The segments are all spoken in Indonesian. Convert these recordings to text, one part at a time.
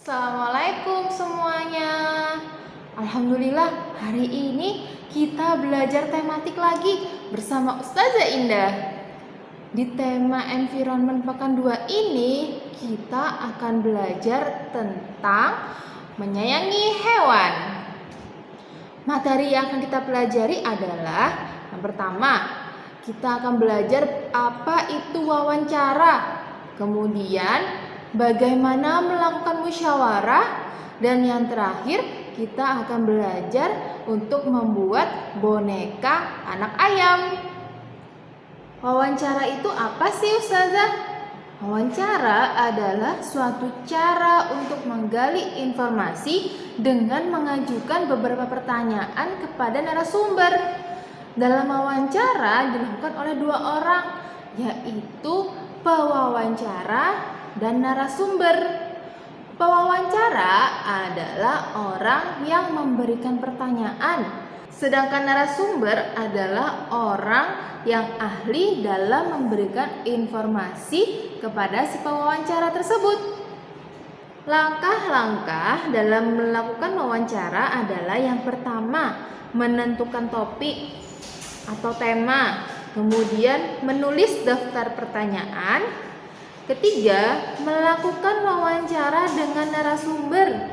Assalamualaikum semuanya. Alhamdulillah, hari ini kita belajar tematik lagi bersama Ustazah Indah. Di tema environment pekan 2 ini, kita akan belajar tentang menyayangi hewan. Materi yang akan kita pelajari adalah yang pertama, kita akan belajar apa itu wawancara. Kemudian bagaimana melakukan musyawarah, dan yang terakhir kita akan belajar untuk membuat boneka anak ayam. Wawancara itu apa sih, Ustazah? Wawancara adalah suatu cara untuk menggali informasi dengan mengajukan beberapa pertanyaan kepada narasumber. Dalam wawancara dilakukan oleh 2 orang, yaitu pewawancara dan narasumber. Pewawancara adalah orang yang memberikan pertanyaan, sedangkan narasumber adalah orang yang ahli dalam memberikan informasi kepada si pewawancara tersebut. Langkah-langkah dalam melakukan wawancara adalah yang pertama, menentukan topik atau tema, kemudian menulis daftar pertanyaan. Ketiga, melakukan wawancara dengan narasumber.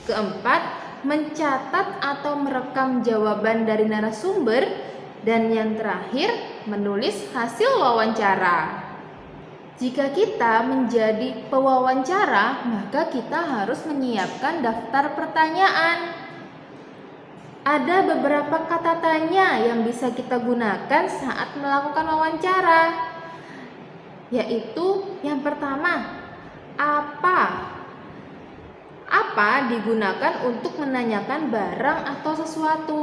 Keempat, mencatat atau merekam jawaban dari narasumber. Dan yang terakhir, menulis hasil wawancara. Jika kita menjadi pewawancara, maka kita harus menyiapkan daftar pertanyaan. Ada beberapa kata tanya yang bisa kita gunakan saat melakukan wawancara, yaitu yang pertama, apa digunakan untuk menanyakan barang atau sesuatu.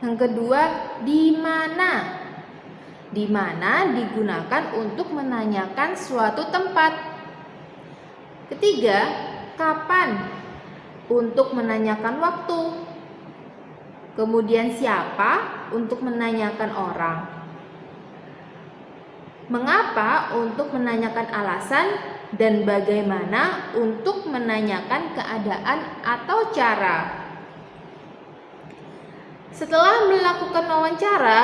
Yang kedua, di mana digunakan untuk menanyakan suatu tempat. Ketiga, kapan, untuk menanyakan waktu. Kemudian siapa, untuk menanyakan orang. Mengapa, untuk menanyakan alasan, dan bagaimana untuk menanyakan keadaan atau cara. Setelah melakukan wawancara,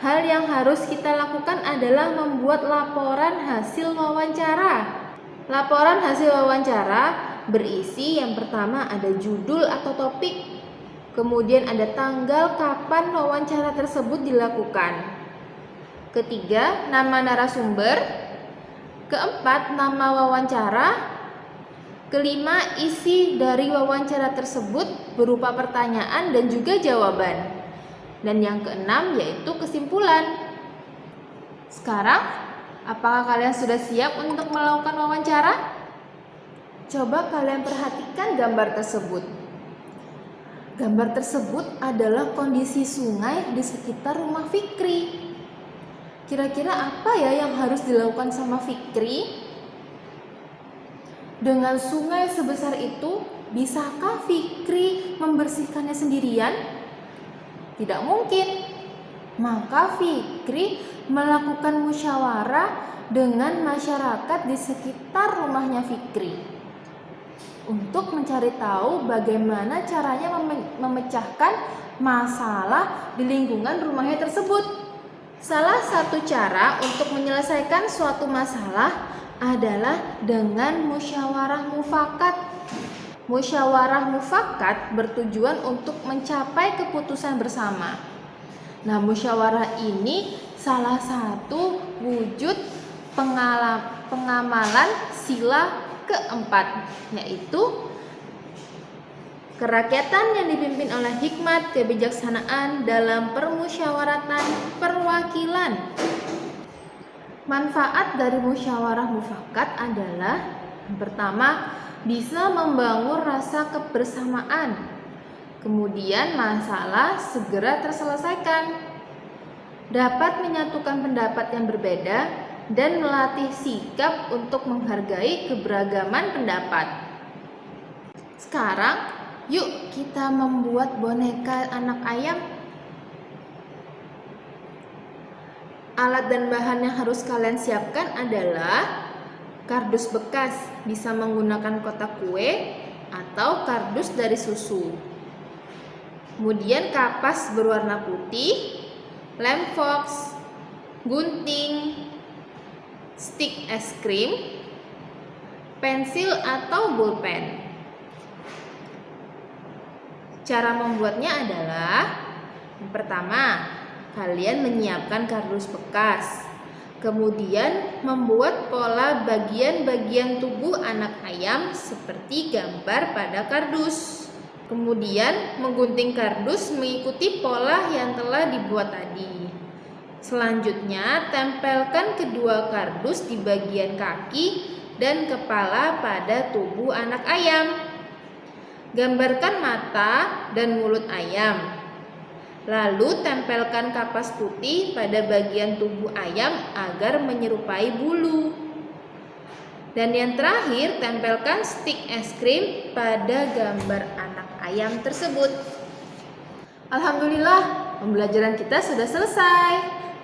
hal yang harus kita lakukan adalah membuat laporan hasil wawancara. Laporan hasil wawancara berisi yang pertama ada judul atau topik, kemudian ada tanggal kapan wawancara tersebut dilakukan. Ketiga, nama narasumber. Keempat, nama wawancara. Kelima, isi dari wawancara tersebut berupa pertanyaan dan juga jawaban. Dan yang keenam yaitu kesimpulan. Sekarang, apakah kalian sudah siap untuk melakukan wawancara? Coba kalian perhatikan gambar tersebut. Gambar tersebut adalah kondisi sungai di sekitar rumah Fikri. Kira-kira apa ya yang harus dilakukan sama Fikri? Dengan sungai sebesar itu, bisakah Fikri membersihkannya sendirian? Tidak mungkin. Maka Fikri melakukan musyawarah dengan masyarakat di sekitar rumahnya Fikri untuk mencari tahu bagaimana caranya memecahkan masalah di lingkungan rumahnya tersebut. Salah satu cara untuk menyelesaikan suatu masalah adalah dengan musyawarah mufakat. Musyawarah mufakat bertujuan untuk mencapai keputusan bersama. Nah, musyawarah ini salah satu wujud pengamalan sila keempat, yaitu kerakyatan yang dipimpin oleh hikmat kebijaksanaan dalam permusyawaratan perwakilan. Manfaat dari musyawarah mufakat adalah yang pertama, bisa membangun rasa kebersamaan. Kemudian masalah segera terselesaikan. Dapat menyatukan pendapat yang berbeda dan melatih sikap untuk menghargai keberagaman pendapat. Sekarang, yuk kita membuat boneka anak ayam. Alat dan bahan yang harus kalian siapkan adalah Kardus bekas bisa menggunakan kotak kue atau kardus dari susu. Kemudian kapas berwarna putih, lem fox, gunting, stik es krim, pensil atau bolpen. Cara membuatnya adalah yang pertama, kalian menyiapkan kardus bekas. Kemudian membuat pola bagian-bagian tubuh anak ayam seperti gambar pada kardus. Kemudian menggunting kardus mengikuti pola yang telah dibuat tadi. Selanjutnya, tempelkan kedua kardus di bagian kaki dan kepala pada tubuh anak ayam. Gambarkan mata dan mulut ayam. Lalu tempelkan kapas putih pada bagian tubuh ayam agar menyerupai bulu. Dan yang terakhir, tempelkan stik es krim pada gambar anak ayam tersebut. Alhamdulillah, pembelajaran kita sudah selesai.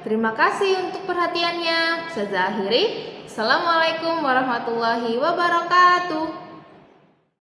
Terima kasih untuk perhatiannya. Saya akhiri. Assalamualaikum warahmatullahi wabarakatuh.